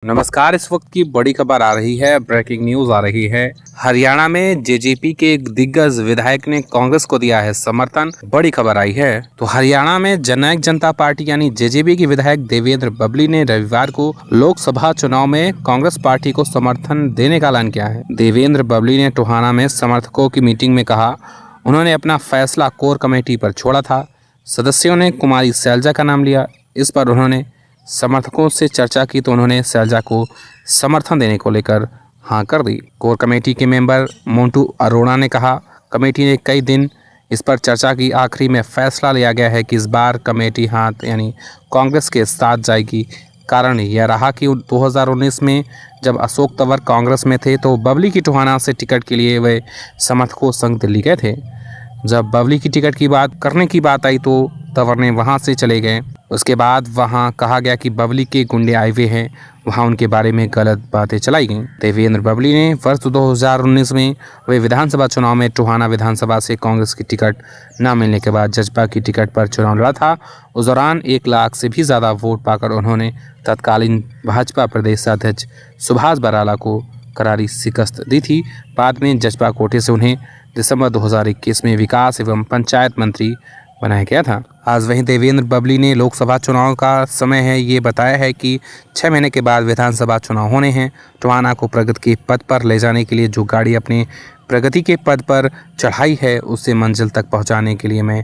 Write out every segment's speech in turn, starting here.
नमस्कार। इस वक्त की बड़ी खबर आ रही है, ब्रेकिंग न्यूज आ रही है। हरियाणा में जेजेपी के एक दिग्गज विधायक ने कांग्रेस को दिया है समर्थन। बड़ी खबर आई है। तो हरियाणा में जननायक जनता पार्टी यानी जेजेपी के विधायक देवेंद्र बबली ने रविवार को लोकसभा चुनाव में कांग्रेस पार्टी को समर्थन देने का ऐलान किया है। देवेंद्र बबली ने टोहाना में समर्थकों की मीटिंग में कहा, उन्होंने अपना फैसला कोर कमेटी पर छोड़ा था। सदस्यों ने कुमारी सैलजा का नाम लिया। इस पर उन्होंने समर्थकों से चर्चा की तो उन्होंने सैलजा को समर्थन देने को लेकर हाँ कर दी। कोर कमेटी के मेंबर मोंटू अरोड़ा ने कहा, कमेटी ने कई दिन इस पर चर्चा की। आखिरी में फैसला लिया गया है कि इस बार कमेटी हाथ यानी कांग्रेस के साथ जाएगी। कारण यह रहा कि 2019 में जब अशोक तंवर कांग्रेस में थे तो बबली की टोहाना से टिकट के लिए वे समर्थकों संग दिल्ली गए थे। जब बबली की टिकट की बात करने की बात आई तो तंवर ने वहां से चले गए। उसके बाद वहां कहा गया कि बबली के गुंडे आए हुए हैं, वहां उनके बारे में गलत बातें चलाई गईं। देवेंद्र बबली ने वर्ष 2019 में वे विधानसभा चुनाव में टोहाना विधानसभा से कांग्रेस की टिकट न मिलने के बाद जजपा की टिकट पर चुनाव लड़ा था। उस दौरान 1 लाख से भी ज़्यादा वोट पाकर उन्होंने तत्कालीन भाजपा प्रदेश अध्यक्ष सुभाष बराला को करारी शिकस्त दी थी। बाद में जजपा कोटे से उन्हें दिसंबर 2021 में विकास एवं पंचायत मंत्री बनाया गया था। आज वहीं देवेंद्र बबली ने लोकसभा चुनाव का समय है ये बताया है कि 6 महीने के बाद विधानसभा चुनाव होने हैं। टोहाना को प्रगति के पद पर ले जाने के लिए जो गाड़ी अपने प्रगति के पद पर चढ़ाई है उसे मंजिल तक पहुंचाने के लिए मैं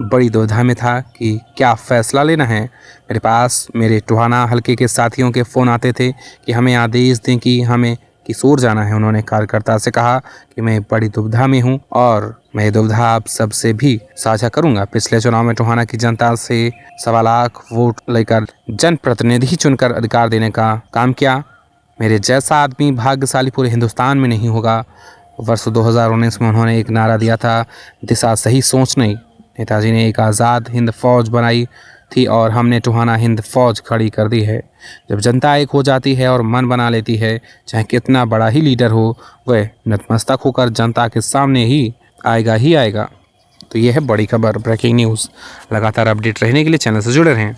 बड़ी दुविधा में था कि क्या फैसला लेना है। मेरे पास मेरे टोहाना हल्के के साथियों के फ़ोन आते थे कि हमें आदेश दें कि हमें किशोर जाना है। उन्होंने कार्यकर्ता से कहा कि मैं बड़ी दुविधा में हूं और मैं दुविधा आप सबसे भी साझा करूंगा। पिछले चुनाव में टोहाना की जनता से 1.25 लाख वोट लेकर जनप्रतिनिधि चुनकर अधिकार देने का काम किया। मेरे जैसा आदमी भाग्यशाली पूरे हिंदुस्तान में नहीं होगा। वर्ष 2019 में उन्होंने एक नारा दिया था, दिशा सही सोच नहीं। नेताजी ने एक आज़ाद हिंद फौज बनाई थी और हमने टोहाना हिंद फौज खड़ी कर दी है। जब जनता एक हो जाती है और मन बना लेती है, चाहे कितना बड़ा ही लीडर हो, वह नतमस्तक होकर जनता के सामने ही आएगा। तो यह है बड़ी खबर, ब्रेकिंग न्यूज़। लगातार अपडेट रहने के लिए चैनल से जुड़े रहें।